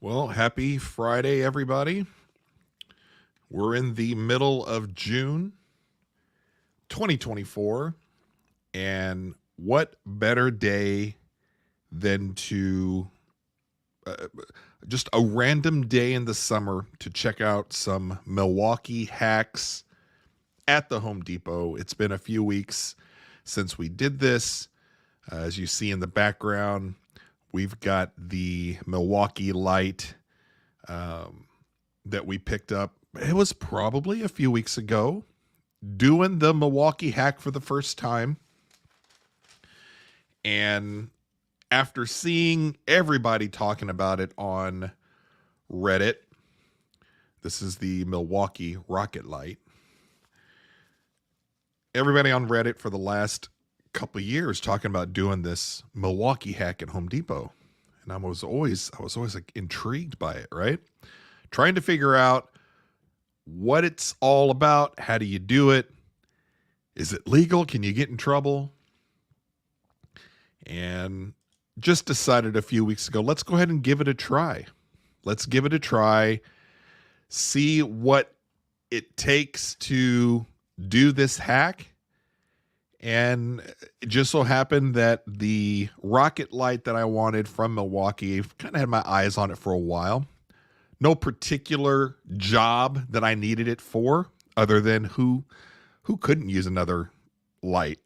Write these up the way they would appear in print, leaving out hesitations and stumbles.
Well, happy Friday, everybody. We're in the middle of June 2024. And what better day than to just a random day in the summer to check out some MIlwaukee hacks at the Home Depot. It's been a few weeks since we did this. As you see in the background, we've got the Milwaukee light that we picked up. It was probably a few weeks ago, doing the MIlwaukee hack for the first time. And after seeing everybody talking about it on Reddit, this is the Milwaukee rocket light. Everybody on Reddit for the last couple of years talking about doing this MIlwaukee hack at Home Depot. And I was always like intrigued by it, right? Trying to figure out what it's all about. How do you do it? Is it legal? Can you get in trouble? And just decided a few weeks ago, let's go ahead and give it a try. Let's give it a try. See what it takes to do this hack. And it just so happened that the rocket light that I wanted from Milwaukee, I've kind of had my eyes on it for a while. No particular job that I needed it for, other than who couldn't use another light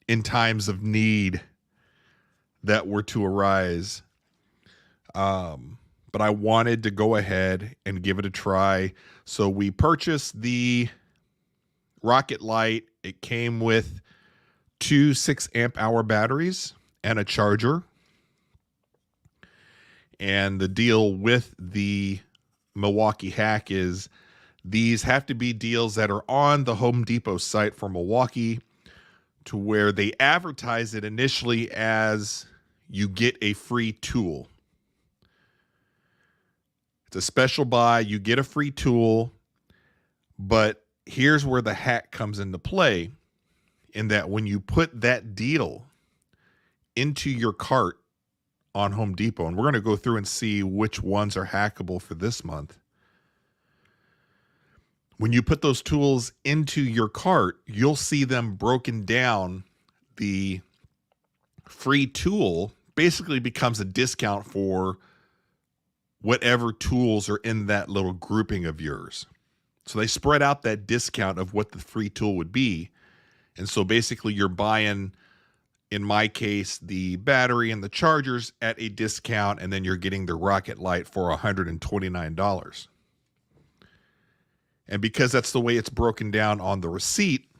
in times of need that were to arise. But I wanted to go ahead and give it a try. So we purchased the rocket light. It came with 2 6-amp-hour batteries and a charger. And the deal with the MIlwaukee hack is these have to be deals that are on the Home Depot site for Milwaukee, to where they advertise it initially as you get a free tool. It's a special buy. You get a free tool, but here's where the hack comes into play, in that when you put that deal into your cart on Home Depot, and we're going to go through and see which ones are hackable for this month. When you put those tools into your cart, you'll see them broken down. The free tool basically becomes a discount for whatever tools are in that little grouping of yours. So they spread out that discount of what the free tool would be. And so basically you're buying, in my case, the battery and the chargers at a discount, and then you're getting the rocket light for $129. And because that's the way it's broken down on the receipt,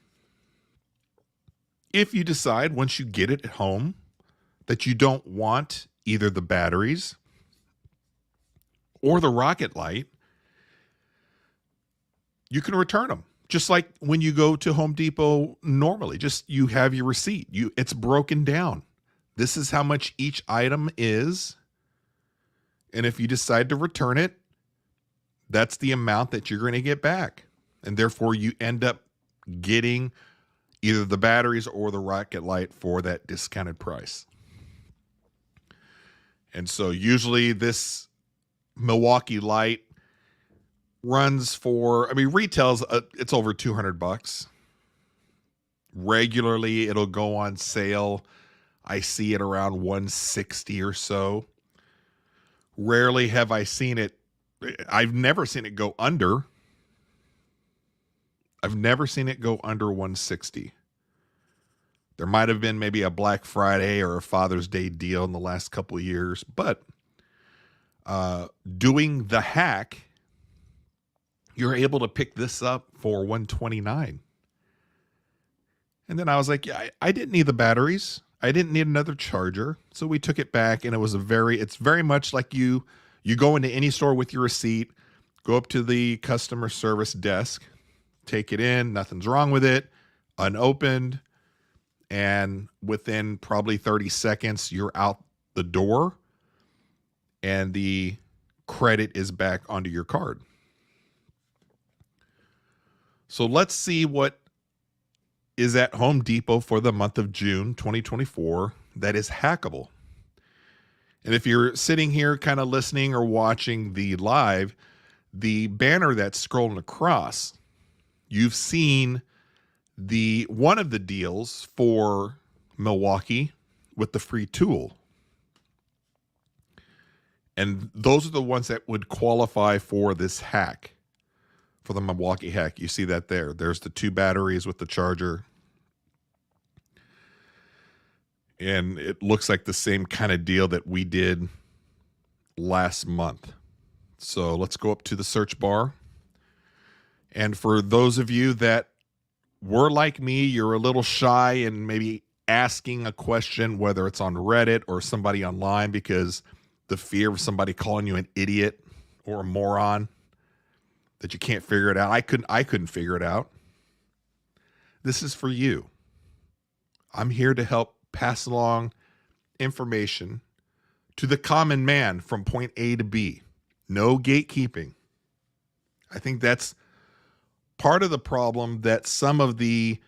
if you decide once you get it at home that you don't want either the batteries or the rocket light, you can return them. Just like when you go to Home Depot normally, just you have your receipt. It's broken down. This is how much each item is. And if you decide to return it, that's the amount that you're going to get back. And therefore you end up getting either the batteries or the rocket light for that discounted price. And so usually this Milwaukee light runs for, retails, it's over $200. Regularly, it'll go on sale. I see it around $160 or so. Rarely have I seen it. I've never seen it go under. I've never seen it go under $160. There might have been maybe a Black Friday or a Father's Day deal in the last couple of years, but doing the hack, you're able to pick this up for $129. And then I was like, yeah, I didn't need the batteries. I didn't need another charger. So we took it back, and it's very much like you go into any store with your receipt, go up to the customer service desk, take it in, nothing's wrong with it, unopened, and within probably 30 seconds, you're out the door, and the credit is back onto your card. So let's see what is at Home Depot for the month of June 2024 that is hackable. And if you're sitting here kind of listening or watching the live, the banner that's scrolling across, you've seen the one of the deals for MIlwaukee with the free tool. And those are the ones that would qualify for this hack, for the MIlwaukee Hack. You see that there. There's the 2 batteries with the charger. And it looks like the same kind of deal that we did last month. So let's go up to the search bar. And for those of you that were like me, you're a little shy and maybe asking a question, whether it's on Reddit or somebody online, because the fear of somebody calling you an idiot or a moron, that you can't figure it out. I couldn't figure it out. This is for you. I'm here to help pass along information to the common man from point A to B. No gatekeeping. I think that's part of the problem that some of the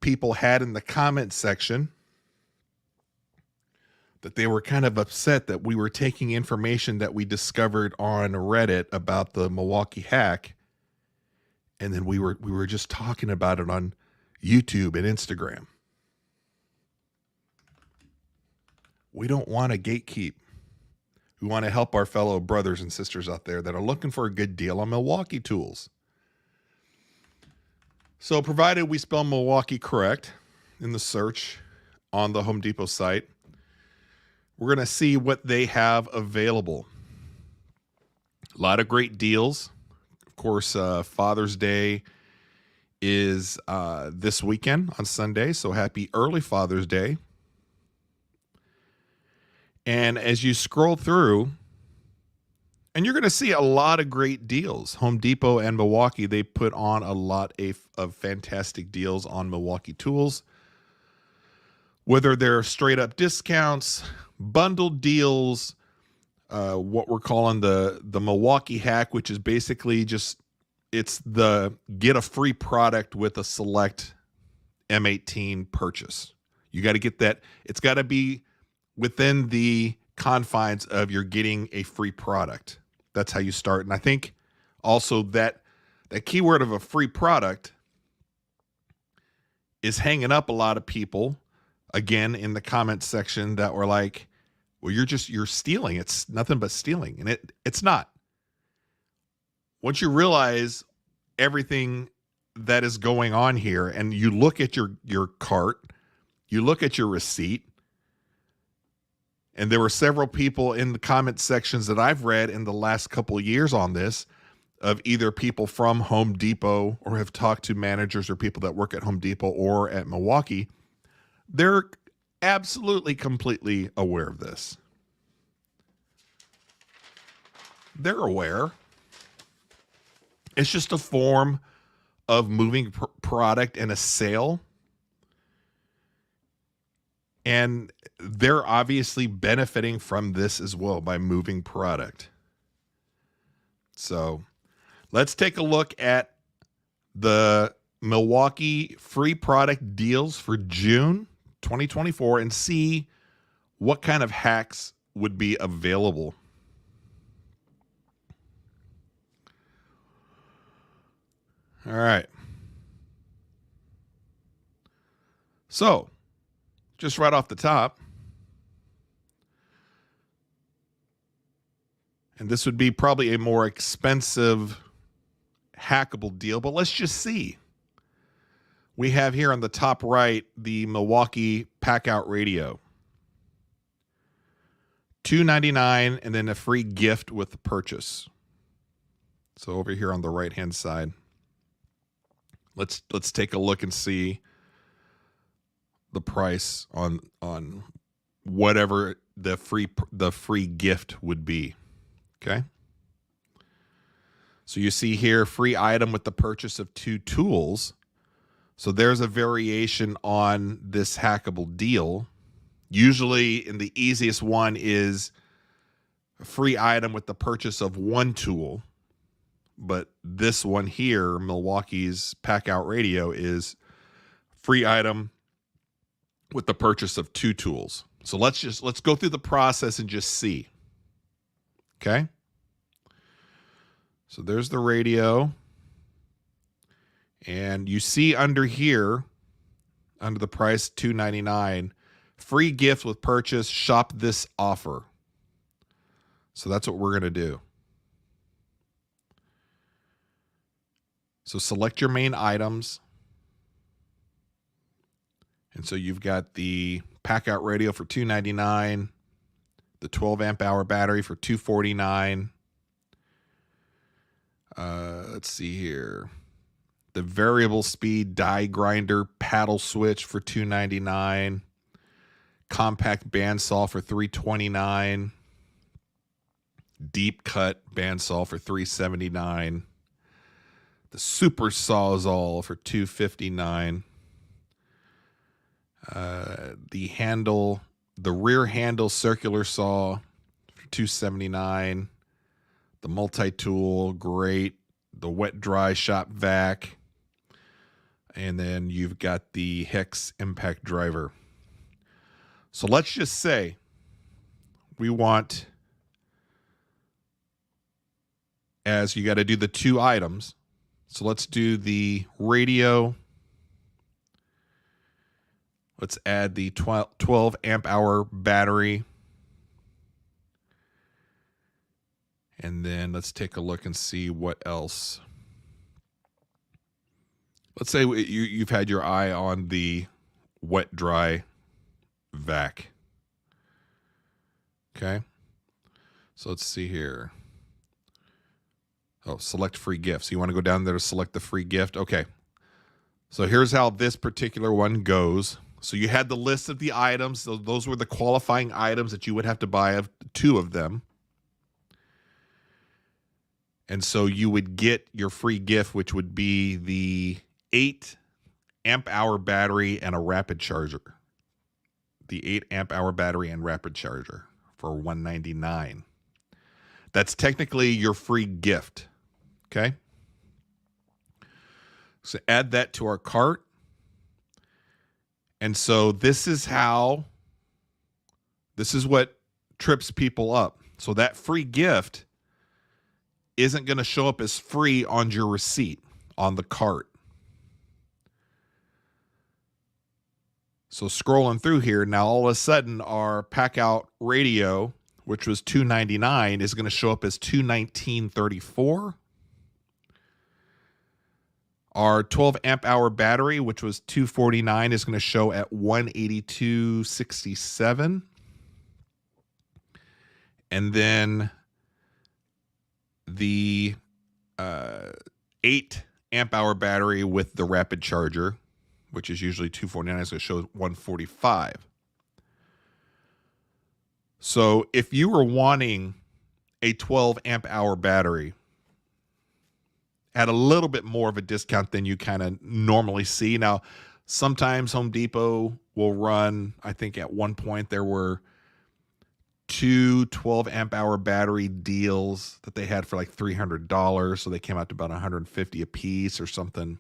people had in the comment section, that they were kind of upset that we were taking information that we discovered on Reddit about the MIlwaukee Hack, and then we were just talking about it on YouTube and Instagram. We don't want to gatekeep. We want to help our fellow brothers and sisters out there that are looking for a good deal on Milwaukee tools. So provided we spell Milwaukee correct in the search on the Home Depot site, we're going to see what they have available. A lot of great deals. Of course, Father's Day is this weekend on Sunday, so happy early Father's Day. And as you scroll through, and you're going to see a lot of great deals. Home Depot and Milwaukee, they put on a lot of fantastic deals on Milwaukee tools. Whether they're straight up discounts, bundled deals, what we're calling the MIlwaukee Hack, which is basically just, it's the get a free product with a select M18 purchase. You got to get that. It's got to be within the confines of you're getting a free product. That's how you start. And I think also that keyword of a free product is hanging up a lot of people, again, in the comment section, that were like, well, you're stealing. It's nothing but stealing. And it's not. Once you realize everything that is going on here, and you look at your cart, you look at your receipt, and there were several people in the comment sections that I've read in the last couple of years on this, of either people from Home Depot or have talked to managers or people that work at Home Depot or at Milwaukee. They're absolutely, completely aware of this. They're aware. It's just a form of moving product and a sale. And they're obviously benefiting from this as well by moving product. So let's take a look at the Milwaukee free product deals for June 2024 and see what kind of hacks would be available. All right. So, just right off the top, and this would be probably a more expensive hackable deal, but let's just see. We have here on the top right the Milwaukee Pack-Out Radio. $299 and then a free gift with the purchase. So over here on the right-hand side, let's take a look and see the price on whatever the free gift would be. Okay. So you see here, free item with the purchase of 2 tools. So there's a variation on this hackable deal. Usually, in the easiest one is a free item with the purchase of 1 tool. But this one here, Milwaukee's Pack-Out Radio, is free item with the purchase of 2 tools. So let's go through the process and just see. Okay. So there's the radio. And you see under here, under the price $299, free gift with purchase, shop this offer. So that's what we're going to do. So select your main items. And so you've got the pack out radio for $299, the 12 amp hour battery for $249. Let's see here. The variable speed die grinder paddle switch for $299. Compact bandsaw for $329. Deep cut bandsaw for $379. The super sawzall for $259. The rear handle circular saw for $279. The multi-tool, great. The wet dry shop vac. And then you've got the Hex impact driver. So let's just say we want, as you got to do the 2 items. So let's do the radio. Let's add the 12 amp hour battery. And then let's take a look and see what else. Let's say you've had your eye on the wet dry vac. Okay. So let's see here. Oh, select free gift. So you want to go down there to select the free gift. Okay. So here's how this particular one goes. So you had the list of the items. So those were the qualifying items that you would have to buy, of 2 of them. And so you would get your free gift, which would be the 8 amp hour battery and a rapid charger. The 8 amp hour battery and rapid charger for $199. That's technically your free gift. Okay. So add that to our cart. And so this is what trips people up. So that free gift isn't going to show up as free on your receipt on the cart. So scrolling through here, now all of a sudden our pack out radio, which was $299, is going to show up as $219.34. Our 12 amp hour battery, which was $249, is going to show at $182.67. And then the 8 amp hour battery with the rapid charger, which is usually $249, is going to show $145. So if you were wanting a 12 amp hour battery at a little bit more of a discount than you kind of normally see. Now, sometimes Home Depot will run, I think at one point there were 2 12 amp hour battery deals that they had for like $300. So they came out to about $150 a piece or something.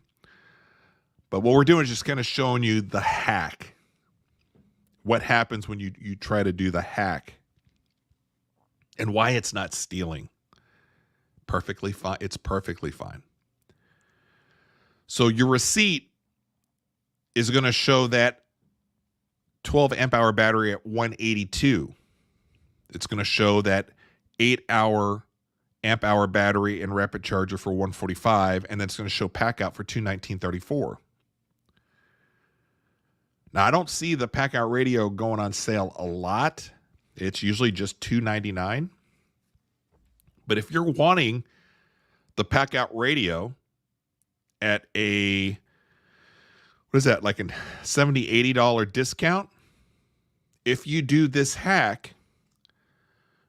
But what we're doing is just kind of showing you the hack. What happens when you try to do the hack and why it's not stealing. Perfectly fine. It's perfectly fine. So your receipt is going to show that 12 amp hour battery at 182. It's going to show that 8 amp hour battery and rapid charger for 145, and then it's going to show pack out for 219.34. Now I don't see the pack out radio going on sale a lot. It's usually just $299. But if you're wanting the pack out radio at a, what is that, like a $70, $80 discount, if you do this hack,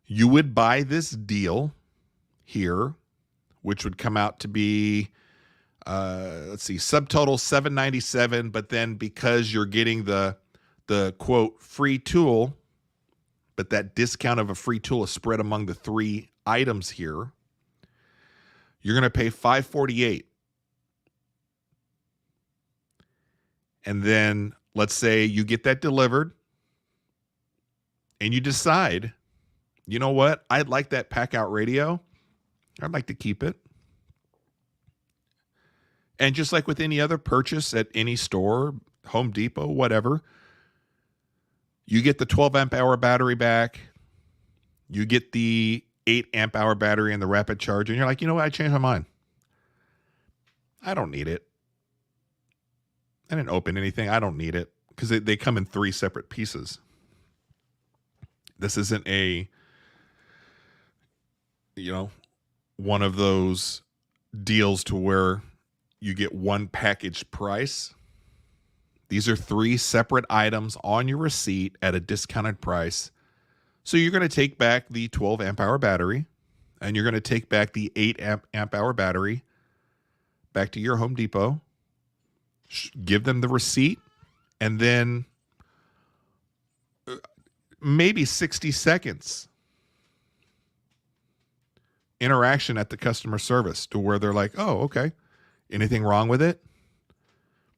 you would buy this deal here, which would come out to be, let's see, subtotal $797. But then because you're getting the quote free tool, but that discount of a free tool is spread among the 3 items here, you're going to pay $548. And then let's say you get that delivered and you decide, you know what, I'd like that pack out radio. I'd like to keep it. And just like with any other purchase at any store, Home Depot, whatever, you get the 12 amp hour battery back. You get the 8 amp hour battery and the rapid charge. And you're like, you know what? I changed my mind. I don't need it. I didn't open anything. I don't need it because they come in 3 separate pieces. This isn't one of those deals to where you get one package price. These are 3 separate items on your receipt at a discounted price. So you're going to take back the 12 amp hour battery and you're going to take back the 8 amp hour battery back to your Home Depot, give them the receipt, and then maybe 60 seconds interaction at the customer service to where they're like, oh, okay. Anything wrong with it?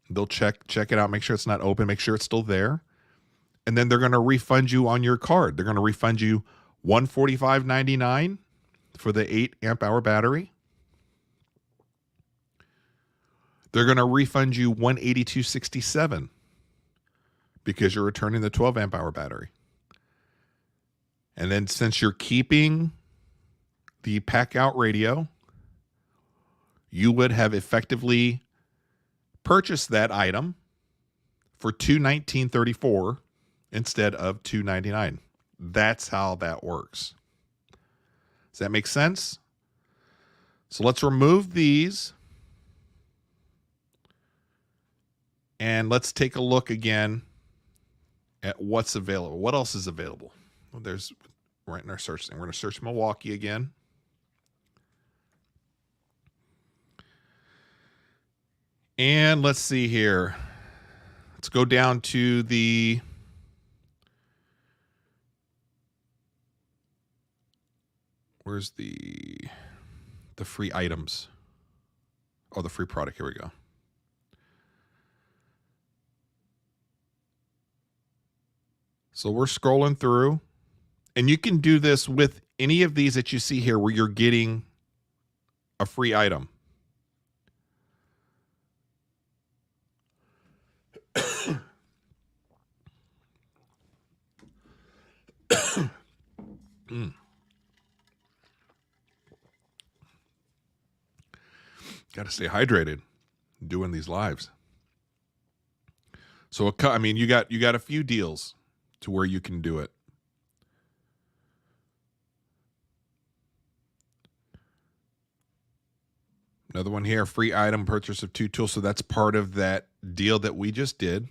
They'll check it out, make sure it's not open, make sure it's still there. And then they're going to refund you on your card. They're going to refund you $145.99 for the 8 amp hour battery. They're going to refund you $182.67 because you're returning the 12 amp hour battery. And then since you're keeping the pack out radio, you would have effectively purchased that item for $219.34 instead of $299. That's how that works. Does that make sense? So let's remove these. And let's take a look again at what's available. What else is available? Well, there's right in our search thing. We're going to search Milwaukee again. And let's see here. Let's go down to the where's the free items? Oh, the free product. Here we go. So we're scrolling through, and you can do this with any of these that you see here where you're getting a free item. Got to stay hydrated doing these lives. So, I mean, you got a few deals to where you can do it. Another one here, free item purchase of 2 tools. So that's part of that deal that we just did.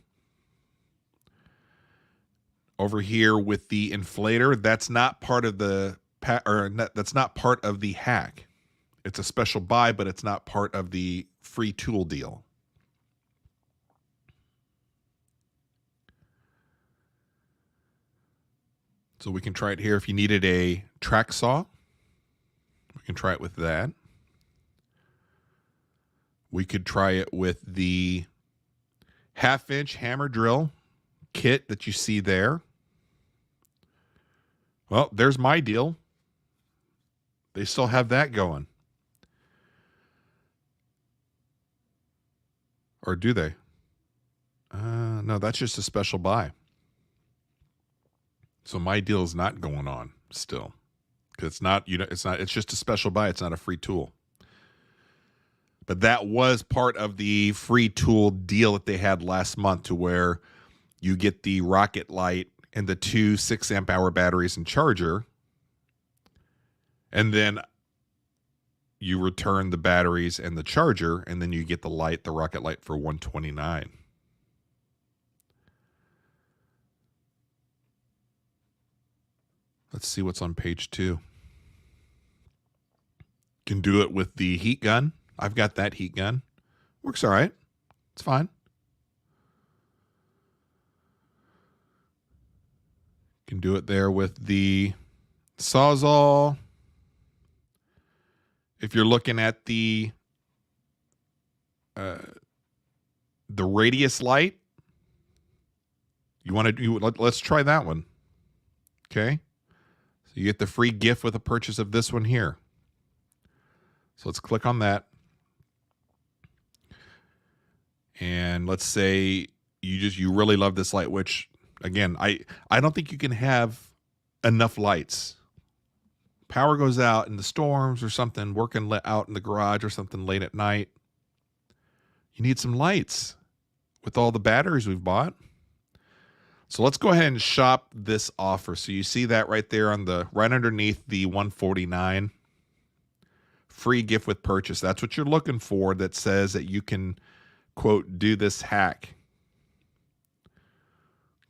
Over here with the inflator, that's not part of the that's not part of the hack. It's a special buy, but it's not part of the free tool deal. So we can try it here. If you needed a track saw, we can try it with that. We could try it with the 1/2-inch hammer drill kit that you see there. Well, there's my deal. They still have that going. Or do they? No, that's just a special buy. So my deal is not going on still. Because it's not, it's just a special buy. It's not a free tool. But that was part of the free tool deal that they had last month, to where you get the rocket light and the 2 6 amp hour batteries and charger. And then you return the batteries and the charger, and then you get the rocket light for $129. Let's see what's on page 2. Can do it with the heat gun. I've got that heat gun. Works all right. It's fine. Can do it there with the Sawzall. If you're looking at the radius light, let's try that one. Okay. So you get the free gift with a purchase of this one here. So let's click on that. And let's say you really love this light, which again, I don't think you can have enough lights. Power goes out in the storms or something, working out in the garage or something late at night. You need some lights with all the batteries we've bought. So let's go ahead and shop this offer. So you see that right there on the right underneath the $149 free gift with purchase. That's what you're looking for, that says that you can, quote, do this hack.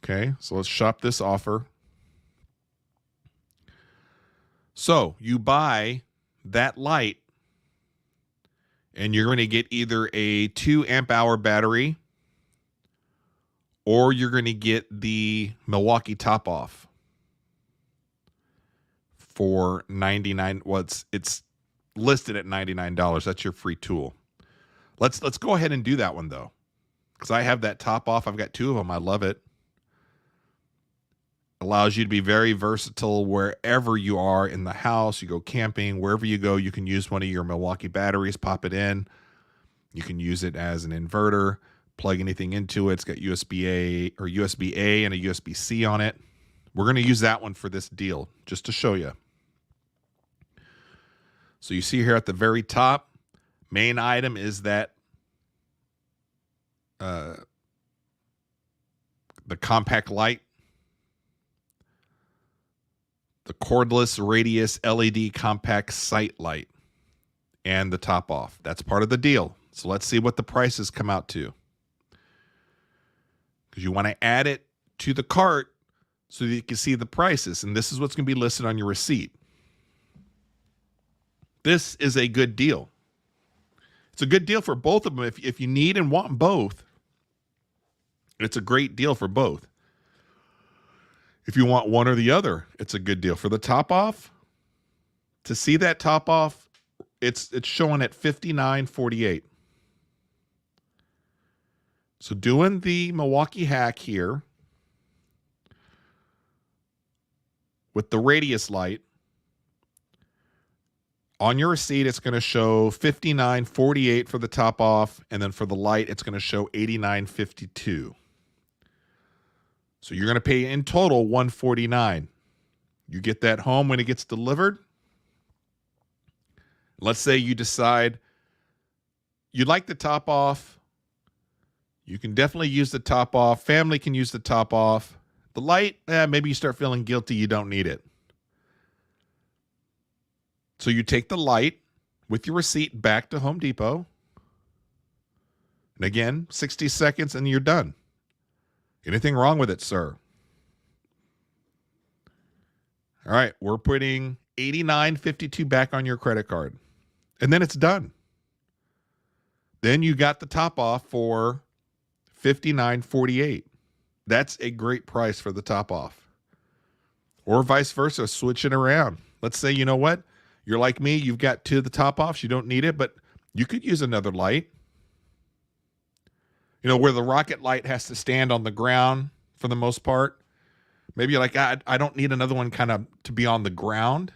Okay, so let's shop this offer. So you buy that light and you're going to get either a 2 amp hour battery or you're going to get the MIlwaukee top off for $99. Well, it's listed at $99. That's your free tool. Let's go ahead and do that one though, because I have that top off. I've got 2 of them. I love it. Allows you to be very versatile wherever you are in the house. You go camping, wherever you go, you can use one of your MIlwaukee batteries, pop it in. You can use it as an inverter, plug anything into it. It's got USB-A or USB-A and a USB-C on it. We're going to use that one for this deal just to show you. So you see here at the very top, main item is that the compact light, the cordless radius LED compact sight light, and the top off. That's part of the deal. So let's see what the prices come out to, because you want to add it to the cart so that you can see the prices. And this is what's going to be listed on your receipt. This is a good deal. It's a good deal for both of them. If you need and want both, it's a great deal for both. If you want one or the other, it's a good deal. For the top off, to see that top off, it's showing at $59.48. So doing the MIlwaukee Hack here with the radius light, on your receipt, it's going to show $59.48 for the top off, and then for the light, it's going to show $89.52. So you're going to pay in total $149. You get that home when it gets delivered. Let's say you decide you like the top off. You can definitely use the top off. Family can use the top off. The light, maybe you start feeling guilty. You don't need it. So you take the light with your receipt back to Home Depot. And again, 60 seconds and you're done. Anything wrong with it, sir? All right, we're putting $89.52 back on your credit card. And then it's done. Then you got the top off for $59.48. That's a great price for the top off. Or vice versa, switch it around. Let's say, you know what? You're like me, you've got 2 of the top offs, you don't need it, but you could use another light. You know, where the rocket light has to stand on the ground for the most part. Maybe you're like, I don't need another one kind of to be on the ground.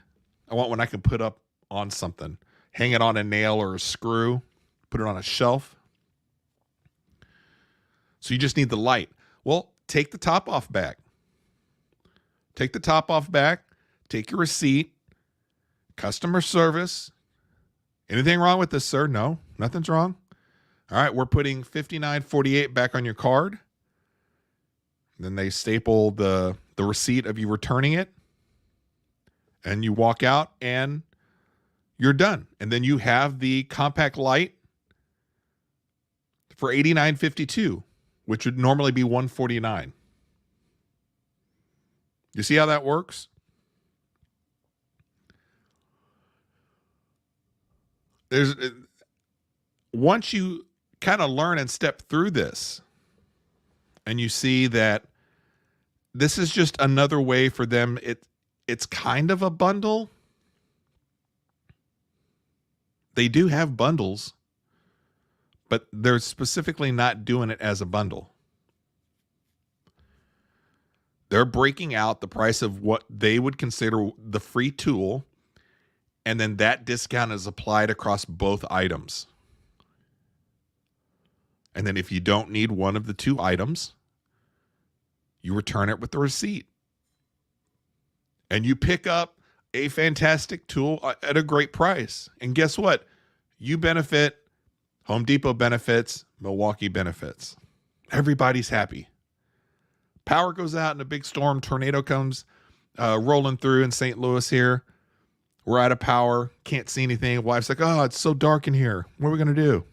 I want one I can put up on something. Hang it on a nail or a screw. Put it on a shelf. So you just need the light. Well, take the top off back. Take the top off back. Take your receipt. Customer service. Anything wrong with this, sir? No, nothing's wrong. All right, we're putting $59.48 back on your card. Then they staple the receipt of you returning it. And you walk out and you're done. And then you have the compact light for $89.52, which would normally be $149. You see how that works? Once you kind of learn and step through this and you see that this is just another way for them, it's kind of a bundle. They do have bundles, but they're specifically not doing it as a bundle. They're breaking out the price of what they would consider the free tool, and then that discount is applied across both items. And then if you don't need one of the two items, you return it with the receipt. And you pick up a fantastic tool at a great price. And guess what? You benefit, Home Depot benefits, Milwaukee benefits. Everybody's happy. Power goes out in a big storm, tornado comes rolling through in St. Louis here. We're out of power, can't see anything. Wife's like, "Oh, it's so dark in here. What are we going to do?"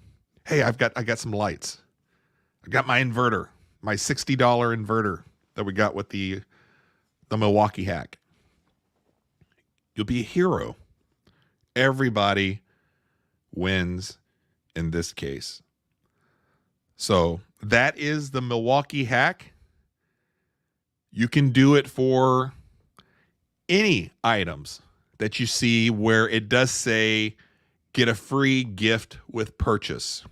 Hey, I got some lights. I got my inverter, my $60 inverter that we got with the MIlwaukee Hack. You'll be a hero. Everybody wins in this case. So that is the MIlwaukee Hack. You can do it for any items that you see where it does say get a free gift with purchase.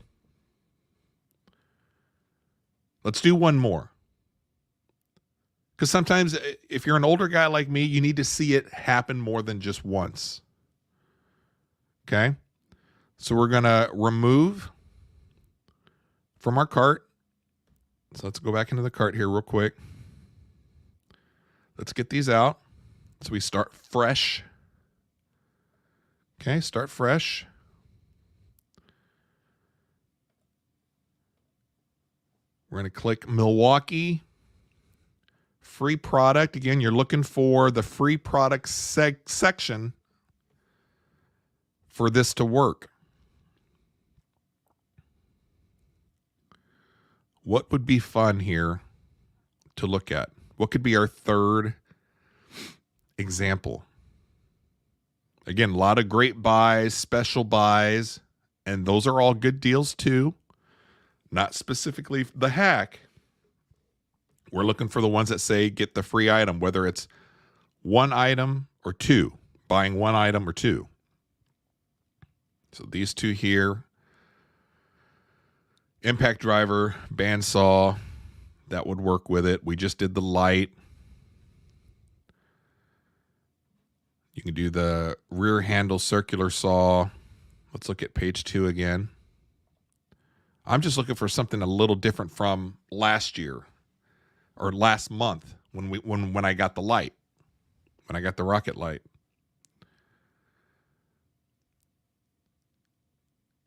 Let's do one more. Because sometimes if you're an older guy like me, you need to see it happen more than just once. Okay? So we're going to remove from our cart. So let's go back into the cart here real quick. Let's get these out. So we start fresh. Okay, start fresh. We're going to click Milwaukee. Free product. Again, you're looking for the free product section for this to work. What would be fun here to look at? What could be our third example? Again, a lot of great buys, special buys, and those are all good deals too. Not specifically the hack. We're looking for the ones that say get the free item, whether it's one item or two, buying one item or two. So these two here, impact driver, bandsaw, that would work with it. We just did the light. You can do the rear handle circular saw. Let's look at page 2 again. I'm just looking for something a little different from last year or last month when I got the light, when I got the rocket light.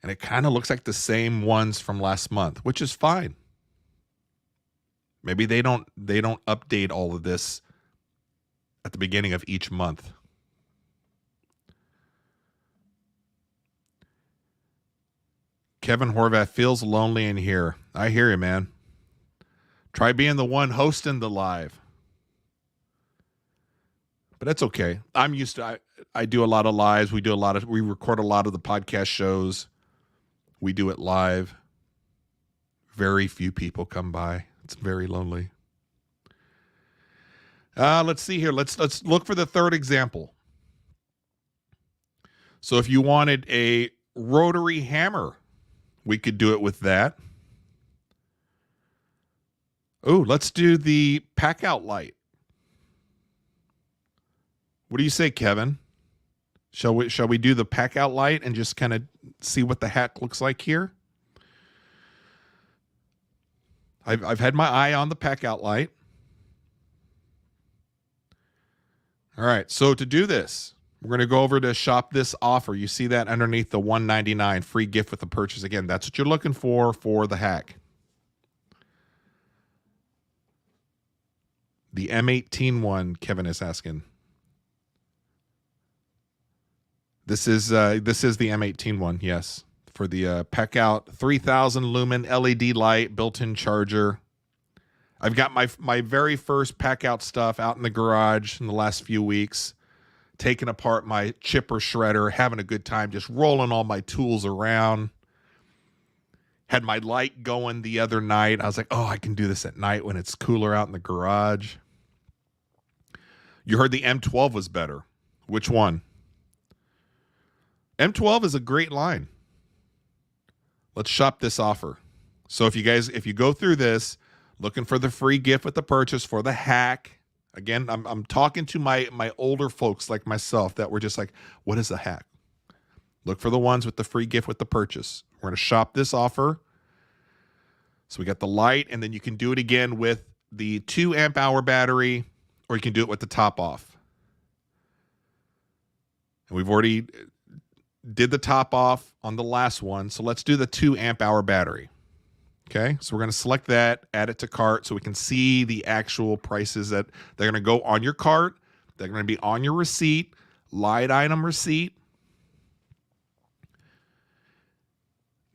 And it kind of looks like the same ones from last month, which is fine. Maybe they don't update all of this at the beginning of each month. Kevin Horvath feels lonely in here. I hear you, man. Try being the one hosting the live. But that's okay. I'm used to I do a lot of lives. We record a lot of the podcast shows. We do it live. Very few people come by. It's very lonely. Let's see here. Let's look for the third example. So if you wanted a rotary hammer, we could do it with that. Oh, let's do the pack out light. What do you say, Kevin? Shall we do the pack out light and just kind of see what the hack looks like here? I've had my eye on the pack out light. All right, so to do this, we're going to go over to shop this offer. You see that underneath the $199 free gift with the purchase. Again, that's what you're looking for the hack. The M18 one, Kevin is asking. This is the M18 one, yes. For the pack out 3000 lumen LED light, built-in charger. I've got my very first pack out stuff out in the garage in the last few weeks, taking apart my chipper shredder, having a good time, just rolling all my tools around. Had my light going the other night. I was like, oh, I can do this at night when it's cooler out in the garage. You heard the M12 was better. Which one? M12 is a great line. Let's shop this offer. So if you go through this, looking for the free gift with the purchase for the hack, Again, I'm talking to my older folks like myself that were just like, what is a hack? Look for the ones with the free gift with the purchase. We're going to shop this offer. So we got the light, and then you can do it again with the 2 amp hour battery, or you can do it with the top off. And we've already did the top off on the last one. So let's do the 2 amp hour battery. Okay. So we're going to select that, add it to cart so we can see the actual prices that they're going to go on your cart. They're going to be on your receipt, light item receipt.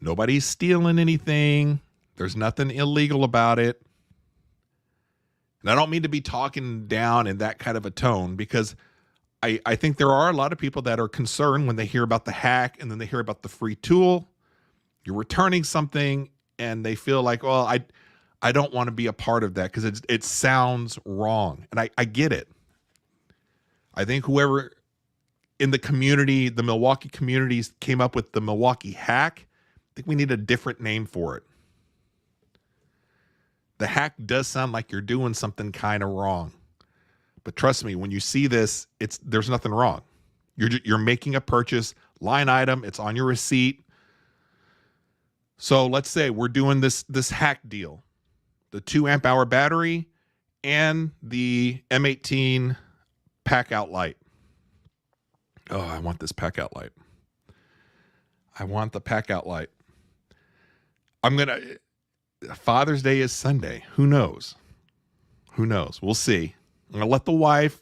Nobody's stealing anything. There's nothing illegal about it. And I don't mean to be talking down in that kind of a tone, because I think there are a lot of people that are concerned when they hear about the hack and then they hear about the free tool. You're returning something and they feel like, well, I don't want to be a part of that because it sounds wrong. And I get it. I think whoever in the community, the Milwaukee communities, came up with the MIlwaukee Hack, I think we need a different name for it. The hack does sound like you're doing something kind of wrong. But trust me, when you see this, there's nothing wrong. You're making a purchase, line item, it's on your receipt. So let's say we're doing this hack deal. The 2 amp hour battery and the M18 pack out light. Oh, I want this pack out light. I want the pack out light. Father's Day is Sunday. Who knows? Who knows? We'll see. I'm going to let the wife,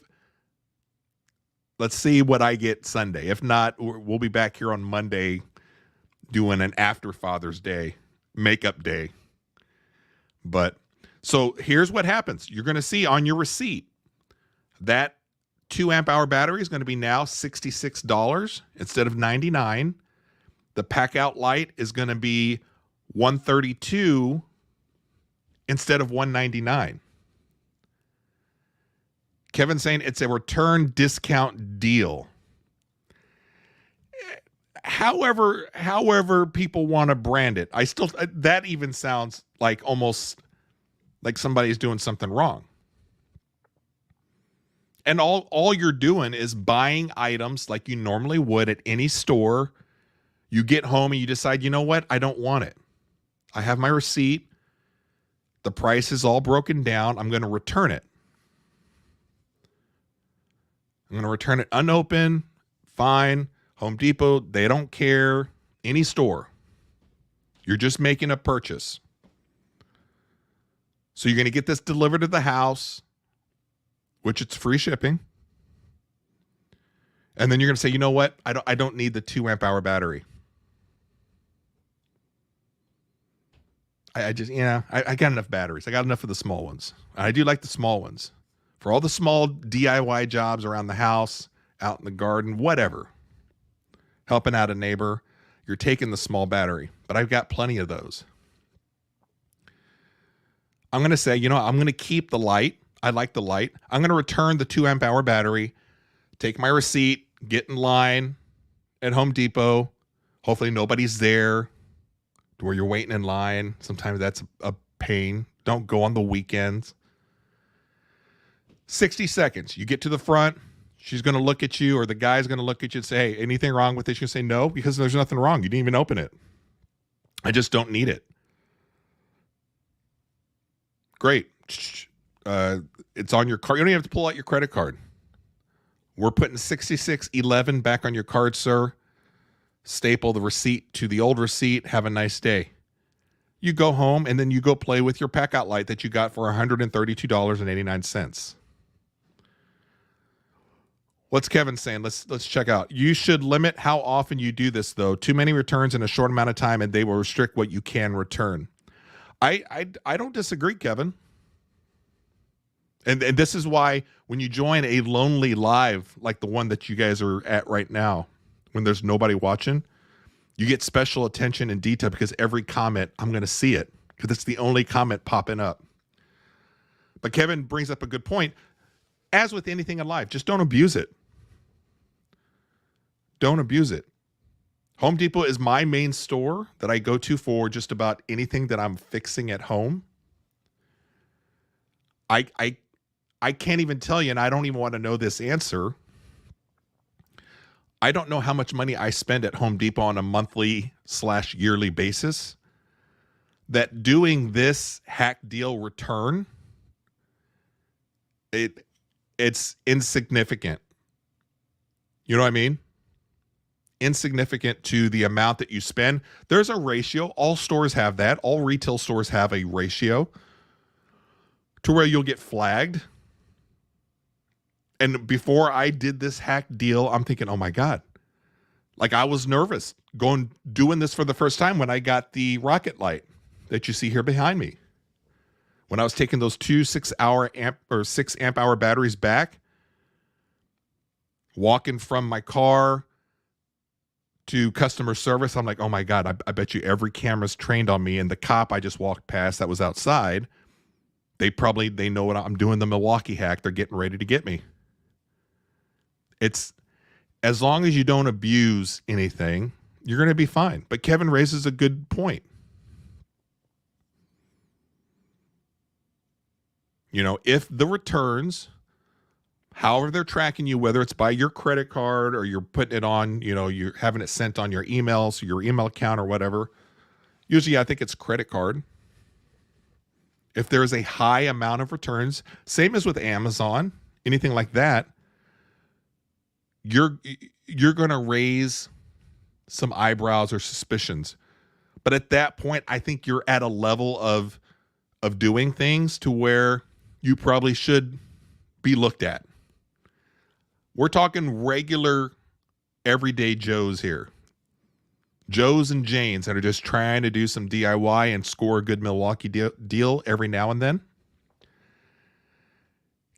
let's see what I get Sunday. If not, we'll be back here on Monday doing an after Father's Day makeup day. But so here's what happens. You're going to see on your receipt that 2 amp hour battery is going to be now $66 instead of $99. The pack out light is going to be $132 instead of $199. Kevin's saying it's a return discount deal. However people want to brand it, that even sounds like almost like somebody's doing something wrong. And all you're doing is buying items like you normally would at any store. You get home and you decide, you know what? I don't want it. I have my receipt. The price is all broken down. I'm going to return it. I'm going to return it unopened. Fine. Home Depot, they don't care. Any store. You're just making a purchase. So you're going to get this delivered to the house, which it's free shipping. And then you're going to say, you know what? I don't need the 2 amp hour battery. I got enough batteries. I got enough of the small ones. I do like the small ones. For all the small DIY jobs around the house, out in the garden, whatever. Helping out a neighbor, you're taking the small battery. But I've got plenty of those. I'm going to say, I'm going to keep the light. I like the light. I'm going to return the 2 amp hour battery, take my receipt, get in line at Home Depot. Hopefully nobody's there where you're waiting in line. Sometimes that's a pain. Don't go on the weekends. 60 seconds. You get to the front. She's going to look at you, or the guy's going to look at you and say, hey, anything wrong with this? You say no, because there's nothing wrong. You didn't even open it. I just don't need it. Great. It's on your card. You don't even have to pull out your credit card. We're putting 6611 back on your card, sir. Staple the receipt to the old receipt. Have a nice day. You go home and then you go play with your pack out light that you got for $132.89. What's Kevin saying? Let's check out. You should limit how often you do this, though. Too many returns in a short amount of time, and they will restrict what you can return. I don't disagree, Kevin. And this is why when you join a lonely live like the one that you guys are at right now, when there's nobody watching, you get special attention and detail because every comment, I'm going to see it because it's the only comment popping up. But Kevin brings up a good point. As with anything in life, just don't abuse it. Don't abuse it. Home Depot is my main store that I go to for just about anything that I'm fixing at home. I I can't even tell you, and I don't even want to know this answer. I don't know how much money I spend at Home Depot on a monthly/yearly basis. That doing this hack deal return, it's insignificant. You know what I mean? Insignificant to the amount that you spend. There's a ratio. All stores have that. All retail stores have a ratio to where you'll get flagged. And before I did this hack deal, I'm thinking, oh my God. Like, I was nervous doing this for the first time when I got the rocket light that you see here behind me. When I was taking those two 6 amp hour batteries back, walking from my car to customer service, I'm like, oh my God, I bet you every camera's trained on me. And the cop I just walked past that was outside, they know what I'm doing, the MIlwaukee hack. They're getting ready to get me. It's, as long as you don't abuse anything, you're going to be fine. But Kevin raises a good point. You know, if the returns, however they're tracking you, whether it's by your credit card or you're putting it on, you know, you're having it sent on your email, so your email account or whatever. Usually I think it's credit card. If there's a high amount of returns, same as with Amazon, anything like that, you're going to raise some eyebrows or suspicions. But at that point, I think you're at a level of doing things to where you probably should be looked at. We're talking regular, everyday Joes here. Joes and Janes that are just trying to do some DIY and score a good MIlwaukee deal every now and then.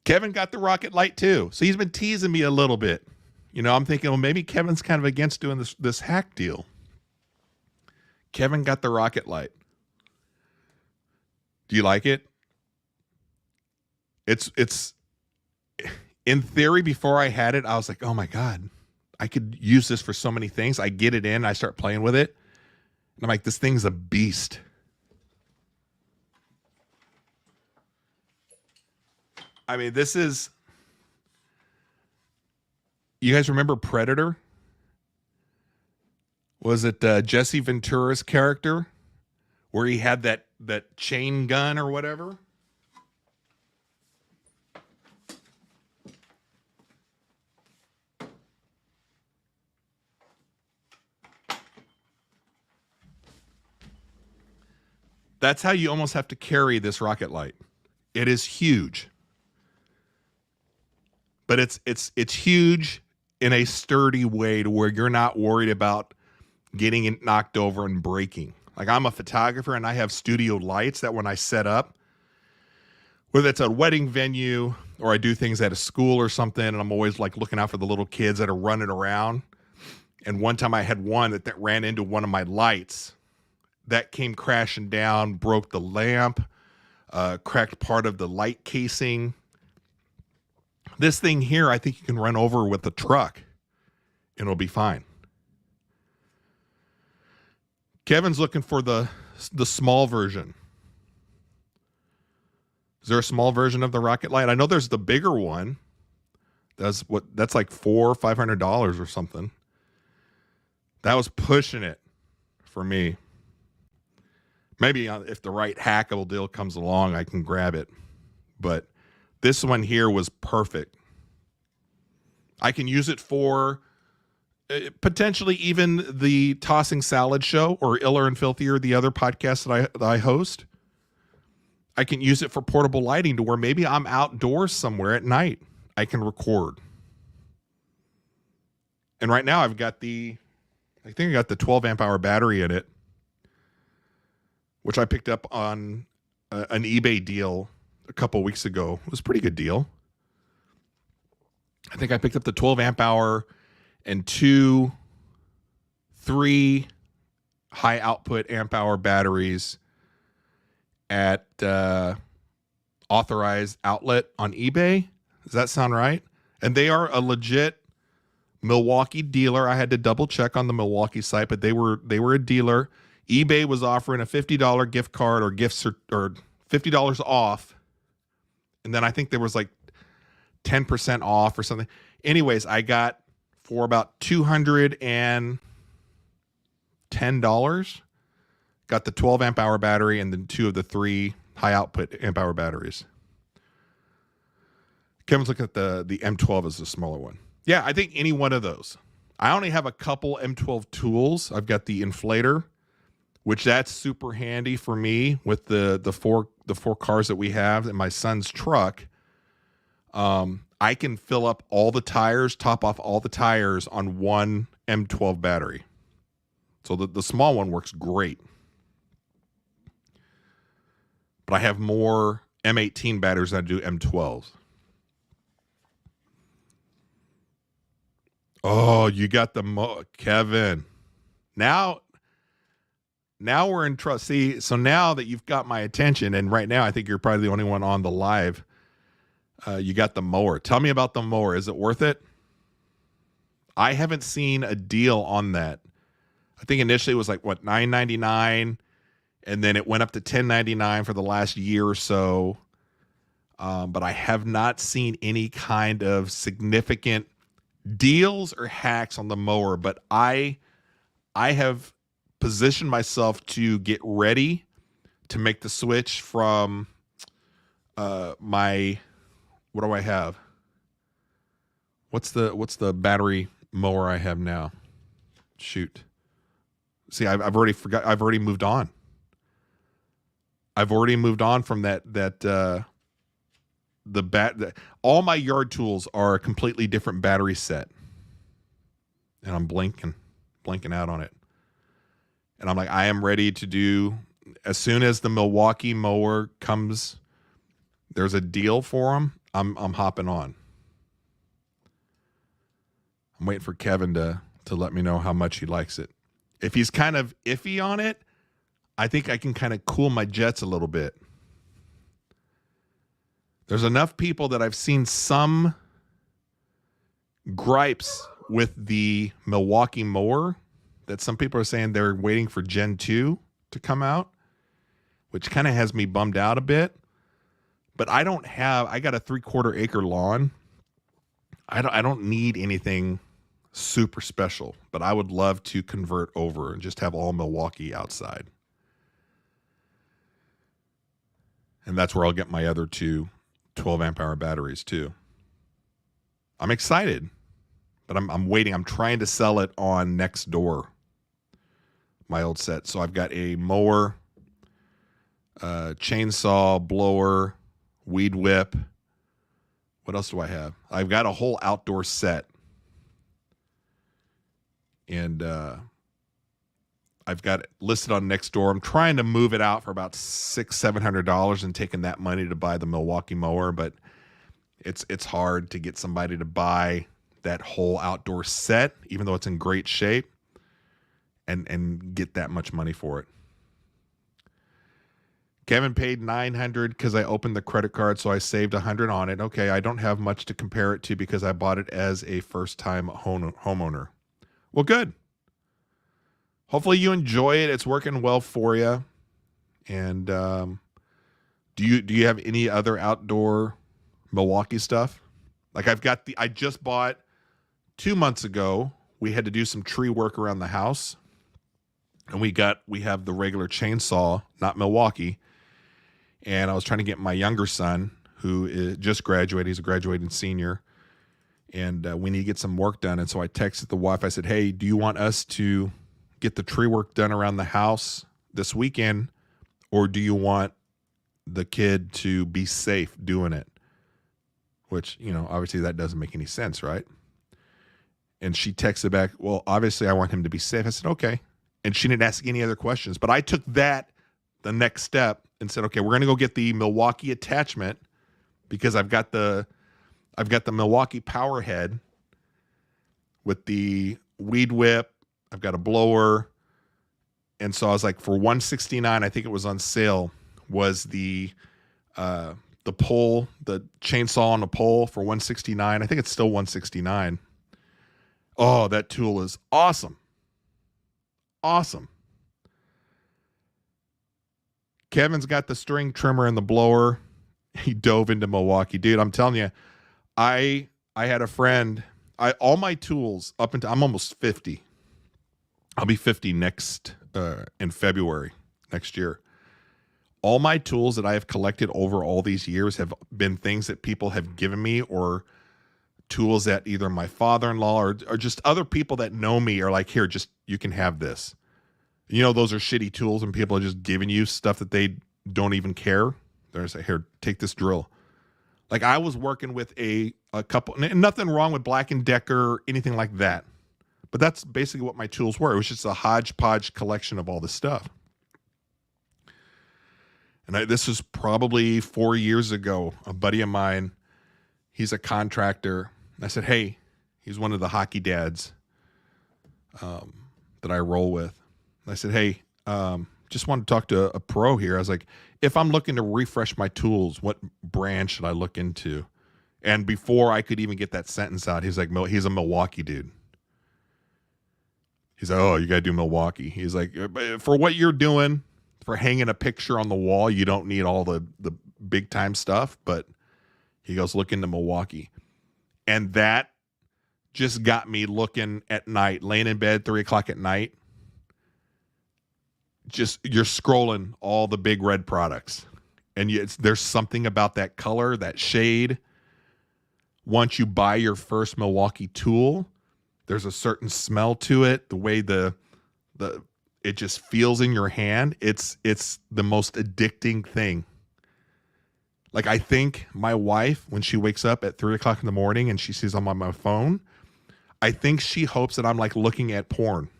Kevin got the rocket light too. So he's been teasing me a little bit. You know, I'm thinking, well, maybe Kevin's kind of against doing this hack deal. Kevin got the rocket light. Do you like it? It's in theory, before I had it, I was like, oh my God, I could use this for so many things. I get it in, I start playing with it. And I'm like, this thing's a beast. I mean, this is, you guys remember Predator? Was it Jesse Ventura's character where he had that chain gun or whatever? That's how you almost have to carry this rocket light. It is huge. But it's huge in a sturdy way to where you're not worried about getting it knocked over and breaking. Like, I'm a photographer and I have studio lights that when I set up, whether it's a wedding venue or I do things at a school or something, and I'm always like looking out for the little kids that are running around. And one time I had one that ran into one of my lights that came crashing down, broke the lamp, cracked part of the light casing. This thing here, I think you can run over with a truck and it'll be fine. Kevin's looking for the small version. Is there a small version of the rocket light? I know there's the bigger one. That's like $400 or $500 or something. That was pushing it for me. Maybe if the right hackable deal comes along, I can grab it. But this one here was perfect. I can use it for potentially even the Tossing Salad Show or Iller and Filthier, the other podcast that I host. I can use it for portable lighting to where maybe I'm outdoors somewhere at night. I can record. And right now I've got I think I got the 12 amp hour battery in it, which I picked up on an eBay deal a couple weeks ago. It was a pretty good deal. I think I picked up the 12 amp hour and 3 high output amp hour batteries at authorized outlet on eBay. Does that sound right? And they are a legit MIlwaukee dealer. I had to double check on the Milwaukee site, but they were a dealer. eBay was offering a $50 gift card or $50 off. And then I think there was like 10% off or something. Anyways, I got for about $210, got the 12 amp hour battery and then 2 of the 3 high output amp hour batteries. Kevin's looking at the M12 as the smaller one. Yeah, I think any one of those. I only have a couple M12 tools. I've got the inflator, which that's super handy for me with the four cars that we have in my son's truck. I can fill up all the tires, top off all the tires on one M12 battery. So the small one works great. But I have more M18 batteries than I do M12s. Oh, you got the Kevin. Now we're in trust. See, so now that you've got my attention, and right now I think you're probably the only one on the live, you got the mower. Tell me about the mower. Is it worth it? I haven't seen a deal on that. I think initially it was like, what, $9.99, and then it went up to $10.99 for the last year or so. But I have not seen any kind of significant deals or hacks on the mower. But I have positioned myself to get ready to make the switch from my, what do I have? What's the battery mower I have now? Shoot. See, I've already forgot. I've already moved on. I've already moved on from that all my yard tools are a completely different battery set. And I'm blinking out on it. And I'm like, I am ready to do, as soon as the MIlwaukee mower comes, there's a deal for them, I'm hopping on. I'm waiting for Kevin to let me know how much he likes it. If he's kind of iffy on it, I think I can kind of cool my jets a little bit. There's enough people that I've seen some gripes with the MIlwaukee mower that some people are saying they're waiting for Gen 2 to come out, which kind of has me bummed out a bit. But I got a 3/4 acre lawn. I don't need anything super special, but I would love to convert over and just have all MIlwaukee outside. And that's where I'll get my other 2 12 amp hour batteries too. I'm excited, but I'm waiting. I'm trying to sell it on Nextdoor, my old set. So I've got a mower, chainsaw, blower, weed whip. What else do I have? I've got a whole outdoor set. And I've got it listed on Nextdoor. I'm trying to move it out for about $600-700 and taking that money to buy the MIlwaukee mower, but it's hard to get somebody to buy that whole outdoor set, even though it's in great shape, and get that much money for it. Kevin paid $900 because I opened the credit card, so I saved $100 on it. Okay, I don't have much to compare it to because I bought it as a first-time homeowner. Well, good. Hopefully you enjoy it. It's working well for you. And do you have any other outdoor MIlwaukee stuff? Like I just bought 2 months ago. We had to do some tree work around the house, and we have the regular chainsaw, not MIlwaukee. And I was trying to get my younger son, who just graduated. He's a graduating senior. And we need to get some work done. And so I texted the wife. I said, hey, do you want us to get the tree work done around the house this weekend, or do you want the kid to be safe doing it? Which, obviously that doesn't make any sense, right? And she texted back, well, obviously I want him to be safe. I said, okay. And she didn't ask any other questions. But I took that the next step and said, okay, we're going to go get the MIlwaukee attachment because I've got the MIlwaukee power head with the weed whip. I've got a blower. And so I was like, for $169, I think it was on sale, was the pole, the chainsaw on the pole for $169. I think it's still $169. Oh, that tool is awesome. Awesome. Kevin's got the string trimmer and the blower. He dove into MIlwaukee. Dude, I'm telling you, I had a friend. All my tools up until I'm almost 50. I'll be 50 next in February next year. All my tools that I have collected over all these years have been things that people have given me, or tools that either my father-in-law or just other people that know me are like, here, just, you can have this. You know, those are shitty tools and people are just giving you stuff that they don't even care. They're going to say, here, take this drill. Like, I was working with a couple, and nothing wrong with Black & Decker or anything like that. But that's basically what my tools were. It was just a hodgepodge collection of all this stuff. And this was probably 4 years ago. A buddy of mine, he's a contractor. And I said, hey, he's one of the hockey dads that I roll with. And I said, hey, just want to talk to a pro here. I was like, if I'm looking to refresh my tools, what brand should I look into? And before I could even get that sentence out, he's like, he's a Milwaukee dude. He's like, oh, you got to do Milwaukee. He's like, for what you're doing, for hanging a picture on the wall, you don't need all the big time stuff. But he goes, look into Milwaukee. And that just got me looking at night, laying in bed 3 o'clock at night. Just, you're scrolling all the big red products. And there's something about that color, that shade. Once you buy your first Milwaukee tool, there's a certain smell to it. The way it just feels in your hand. It's the most addicting thing. Like, I think my wife, when she wakes up at 3 o'clock in the morning and she sees I'm on my phone, I think she hopes that I'm like looking at porn.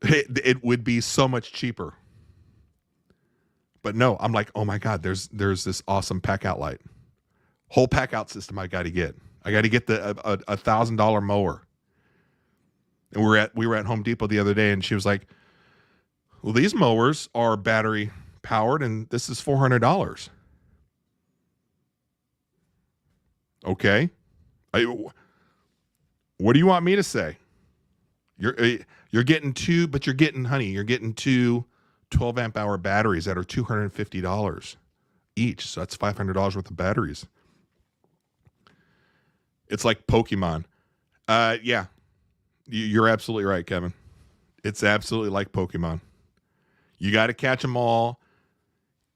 It would be so much cheaper. But no, I'm like, oh my God, there's this awesome pack out light. Whole pack out system I got to get. I got to get the $1,000 mower. And we were at Home Depot the other day, and she was like, well, these mowers are battery powered, and this is $400. Okay. What do you want me to say? You're getting two, but you're getting two 12 amp hour batteries that are $250 each. So that's $500 worth of batteries. It's like Pokemon. Yeah, you're absolutely right, Kevin. It's absolutely like Pokemon. You got to catch them all.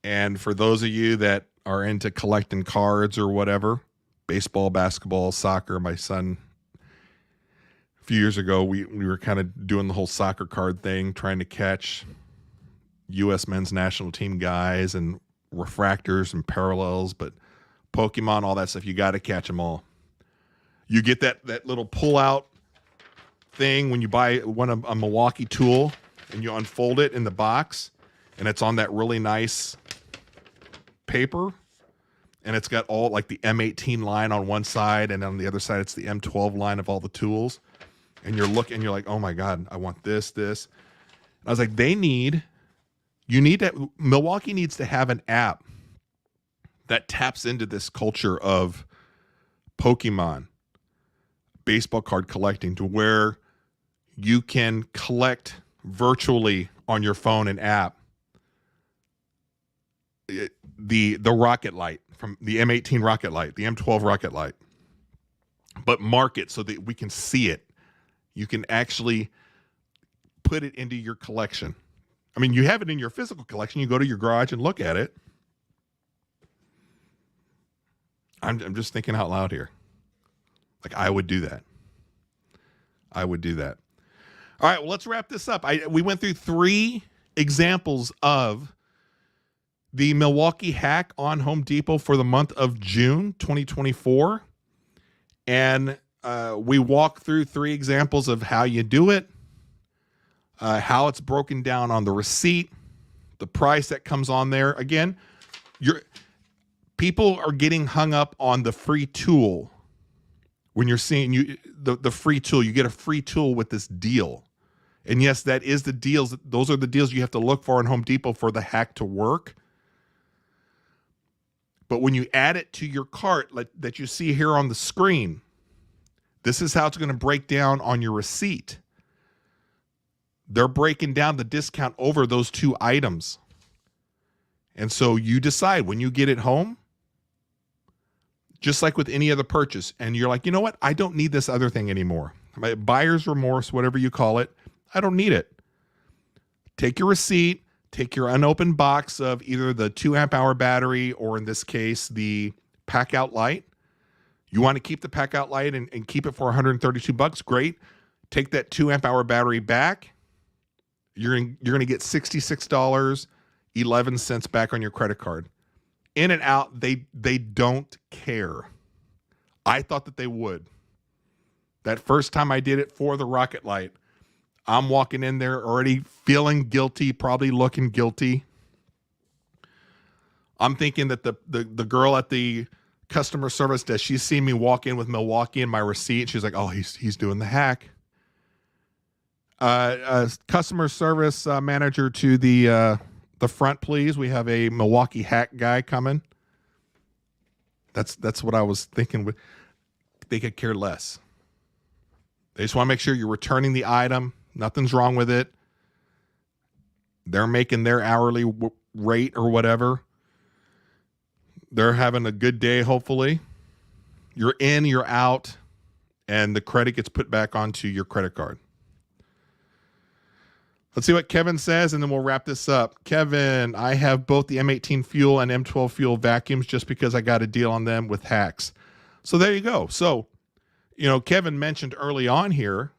And for those of you that are into collecting cards or whatever, baseball, basketball, soccer, my son, a few years ago, we were kind of doing the whole soccer card thing, trying to catch U.S. men's national team guys and refractors and parallels, but Pokemon, all that stuff, you got to catch them all. You get that little pull-out thing when you buy a Milwaukee tool, and you unfold it in the box, and it's on that really nice paper, and it's got all like the M18 line on one side, and on the other side it's the M12 line of all the tools. And you're like, oh my God, I want this. And I was like, Milwaukee needs to have an app that taps into this culture of Pokemon, baseball card collecting, to where you can collect virtually on your phone and app the rocket light from the M18 rocket light, the M12 rocket light, but mark it so that we can see it. You can actually put it into your collection. I mean, you have it in your physical collection. You go to your garage and look at it. I'm just thinking out loud here. Like, I would do that. All right, well, let's wrap this up. We went through 3 examples of the MIlwaukee Hack on Home Depot for the month of June 2024. And we walked through 3 examples of how you do it, how it's broken down on the receipt, the price that comes on there. Again, people are getting hung up on the free tool. When you're seeing the free tool, you get a free tool with this deal. And yes, that is the deals. Those are the deals you have to look for in Home Depot for the hack to work. But when you add it to your cart that you see here on the screen, this is how it's going to break down on your receipt. They're breaking down the discount over those 2 items. And so you decide when you get it home, just like with any other purchase. And you're like, you know what? I don't need this other thing anymore. My buyer's remorse, whatever you call it. I don't need it. Take your receipt, take your unopened box of either the 2 amp hour battery, or in this case, the pack out light. You want to keep the pack out light and keep it for $132. Great. Take that 2 amp hour battery back. You're going to get $66.11 back on your credit card. In and out, they don't care. I thought that they would. That first time I did it for the Rocket Light, I'm walking in there already feeling guilty, probably looking guilty. I'm thinking that the girl at the customer service desk, she's seen me walk in with MIlwaukee and my receipt. She's like, oh, he's doing the hack. Customer service manager to the front, please. We have a MIlwaukee Hack guy coming. That's what I was thinking. They could care less. They just want to make sure you're returning the item. Nothing's wrong with it. They're making their hourly rate or whatever. They're having a good day, hopefully. You're in, you're out, and the credit gets put back onto your credit card. Let's see what Kevin says, and then we'll wrap this up. Kevin, I have both the M18 Fuel and M12 Fuel vacuums just because I got a deal on them with hacks. So there you go. So, Kevin mentioned early on here,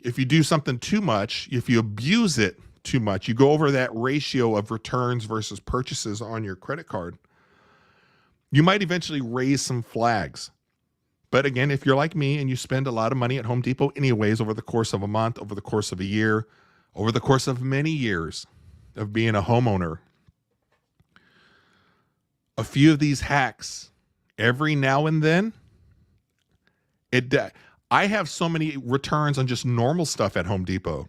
if you do something too much, if you abuse it too much, you go over that ratio of returns versus purchases on your credit card, you might eventually raise some flags. But again, if you're like me and you spend a lot of money at Home Depot anyways over the course of a month, over the course of a year, over the course of many years of being a homeowner, a few of these hacks every now and then, I have so many returns on just normal stuff at Home Depot.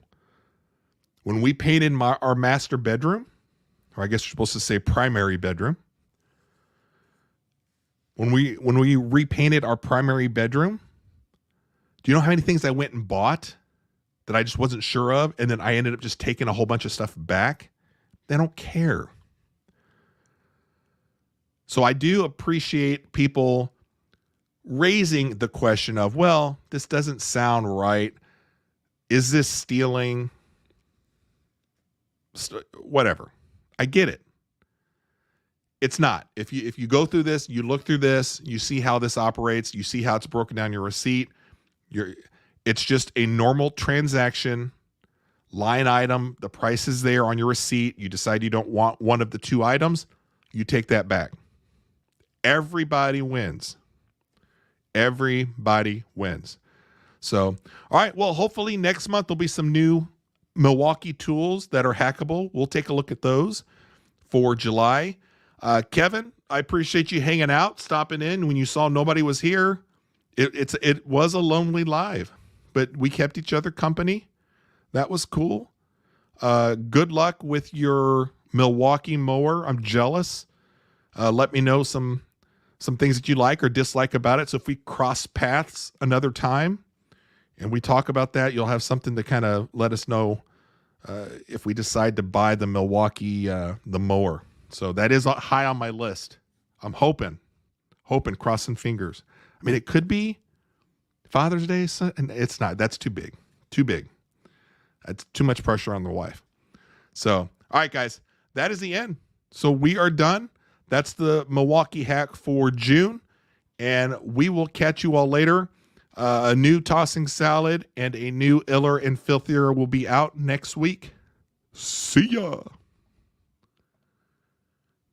When we painted our master bedroom, or I guess you're supposed to say primary bedroom, when we repainted our primary bedroom, do you know how many things I went and bought that I just wasn't sure of, and then I ended up just taking a whole bunch of stuff back? They don't care. So I do appreciate people raising the question of, well, this doesn't sound right. Is this stealing? Whatever. I get it. It's not. If you go through this, you look through this, you see how this operates, you see how it's broken down your receipt, it's just a normal transaction, line item, the price is there on your receipt, you decide you don't want one of the 2 items, you take that back. Everybody wins. Everybody wins. So, all right, well, hopefully next month there'll be some new MIlwaukee tools that are hackable. We'll take a look at those for July. Kevin, I appreciate you hanging out, stopping in when you saw nobody was here. It was a lonely live, but we kept each other company. That was cool. Good luck with your Milwaukee mower. I'm jealous. Let me know some things that you like or dislike about it. So if we cross paths another time and we talk about that, you'll have something to kind of let us know if we decide to buy the Milwaukee, the mower. So that is high on my list. I'm hoping, crossing fingers. I mean, it could be Father's Day, and it's not. That's too big. That's too much pressure on the wife. So, all right, guys, that is the end. So we are done. That's the MIlwaukee hack for June, and we will catch you all later. A new tossing salad and a new iller and filthier will be out next week. See ya.